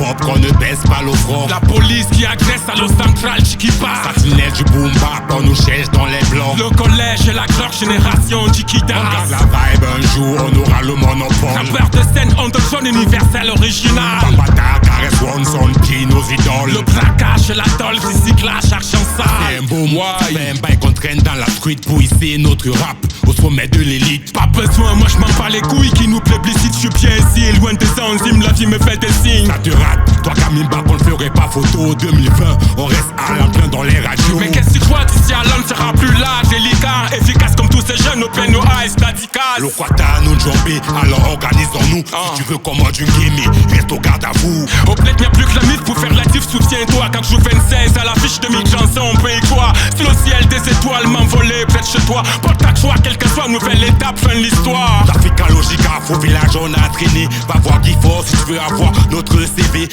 hip-hop qu'on ne baisse pas l'offrant. La police qui agresse à l'eau centrale, Chiquipa. Satinelle du boom bap, on nous cherche dans les blancs. Le collège et la leur génération, Chiquita. On garde la vibe, un jour on aura le monopole. Rappeur de scène, on te sonne universel original. Bambata, caresse Wanson, qui nos idoles. Le braquage et la tôle, recyclage, argent C'est sale. un beau moi, c'est un bail qu'on traîne dans la street pour hisser notre rap au sommet de l'élite. Pas besoin, moi je m'en bats les couilles qui nous plébiscite. Je suis bien ici, loin des enzymes, la vie me fait des signes. Ça te rate, toi Kamimba qu'on ne ferait pas photo 2020, on reste à l'emprunt dans les radios. Mais qu'est-ce que tu crois d'ici à l'homme sera plus là, délicat, efficace comme tous ces jeunes, open no eyes, radical. Le Kwata nous jambé, alors organisons-nous. Si tu veux commande une game, reste au garde à vous. Au bled y'a plus que la mythe pour faire l'actif, soutiens-toi. Quand je joue 26 à l'affiche de 1000 chansons, on paye quoi? Si le ciel des étoiles m'envolait près de chez toi, porte ta choix, quelle que soit nouvelle étape, fin de l'histoire. D'Africa Logica, faux village on a traîné. Va voir qui faut si tu veux avoir notre CV.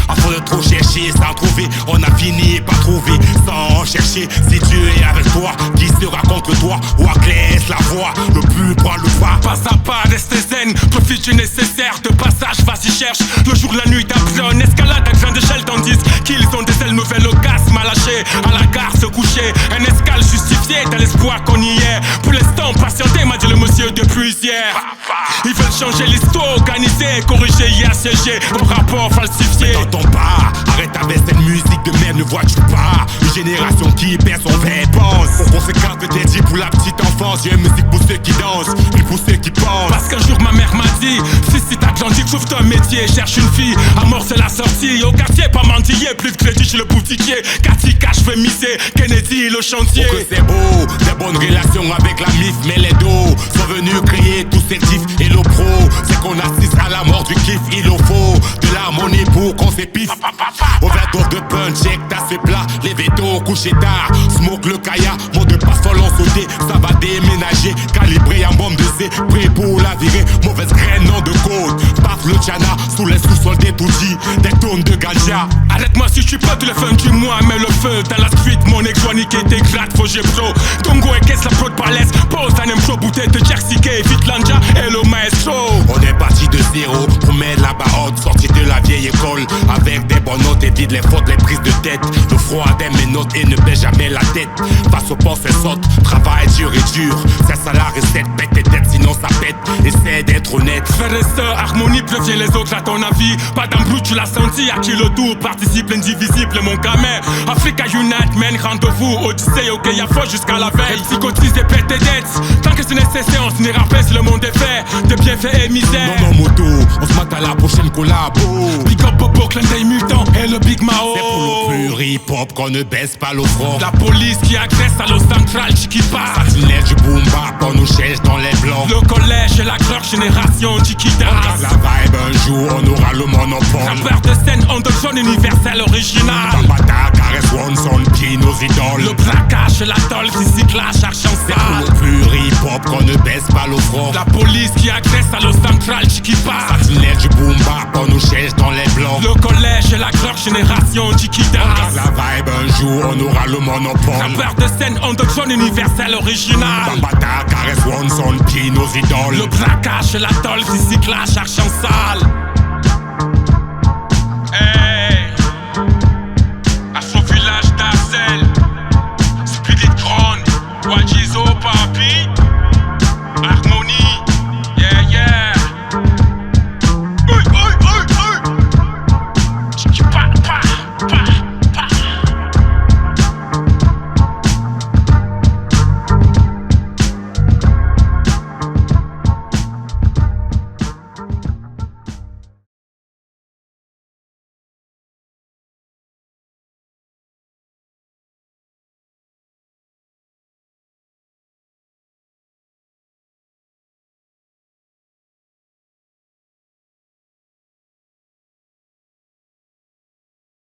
Avant de trop chercher sans trouver, on a fini par trouver sans chercher. Si Dieu est avec toi, qui sera contre toi? Ou laisse la voix, le plus prend le pas. Pas à pas, reste zen, profite du nécessaire. De passage, vas-y cherche, le jour, la nuit t'apprennes. Escalade à grande échelle tandis qu'ils ont des ailes nouvelles au casque à lâcher. À la gare se coucher, un escale justifié dans l'espoir qu'on y est. Pour l'instant patienté, m'a dit le monsieur depuis hier. Ils veulent changer l'histoire, organiser, corriger, y assiéger. Au rapport falsifié. T'entends pas, arrête avec cette musique de merde, ne vois-tu pas? Une génération qui perd son vrai pense. Pour conséquence que t'es dit pour la petite enfance. J'ai une musique pour ceux qui dansent, puis pour ceux qui pensent. Parce qu'un jour ma mère m'a dit, fils si t'as grandi, trouve ton métier, cherche une fille. À mort c'est la sortie, au quartier pas mentiller. Plus de crédit chez le boutiquier, quartier cash fait miser, Kennedy le chantier. Oh que c'est beau, des bonnes relations avec la MIF. Mais les dos sont venus créer tout certif et le pro. C'est qu'on assiste à la mort du kiff, il en faut de la monnaie pour qu'on s'épiffe. Overdose de punch, check t'as ce plat. Les vétos couché tard, smoke le kaya. Mot de passe folle en sauté, ça va déménager. Calibré en bombe de C, prêt pour la virer. Mauvaise graine, nom de code. Paf le tchana, sous les sous-sols des toudis. Des tonnes de ganja. Arrête-moi si je suis pas tous les fun du mois, mais le feu dans la street, mon exoanique était gratte, faut j'ai pro. Tongo et caisse la pro de balèze, pose un impro, bouteille de Jersey, vite lanja et le maestro. On est parti de zéro pour mettre la barotte, sorti de la vieille école. Avec des bonnes notes, évite les fautes, les prises de tête. Le froid aime mes notes et ne baisse jamais la tête. Face au port, c'est saute, travail dur et dur. C'est ça la recette, pète tes têtes, sinon ça pète. Essaie d'être honnête. Frère et sœur, harmonie, préviens les autres à ton avis. Pas d'embrouille, tu l'as senti, à qui le tour, participe indivisible, mon gamin. Africa Unite, man, rendez-vous, Odyssée, ok, y'a faux jusqu'à la veille. Psychotise et pète tes dettes. Tant que c'est nécessaire, on se n'ira pas si le monde est fait. De bienfaits et misère. Non, non, moto, on se mate à la prochaine collabo. Big up Bobo, clin d'œil mutant et le Big Mao. C'est pour le pur hip-hop qu'on ne baisse pas l'offrant. La police qui agresse à l'eau centrale, Chiquipa. Satinelle du boom bap, on nous cherche dans les blancs. Le collège et la leur génération, Chiquita. On garde la vibe, un jour on aura le monopole. Rappeur de scène, on te sonne universel original. Bambata, caresse Wanson, qui nos idoles. Le braquage et la tôle, recyclage, argent C'est sale. pour le pur hip-hop qu'on ne baisse pas l'offrant. La police qui agresse à l'eau centrale, Chiquipa. Satinelle du boom bap, on nous cherche dans les blancs. Le collège et la leur génération, Chiquita. On garde la vibe, un jour on aura le monopole. Rappeur de scène, on te sonne universel original. Bambata, caresse Wanson, qui nos idoles. Le braquage et la tôle, recyclage, argent sale.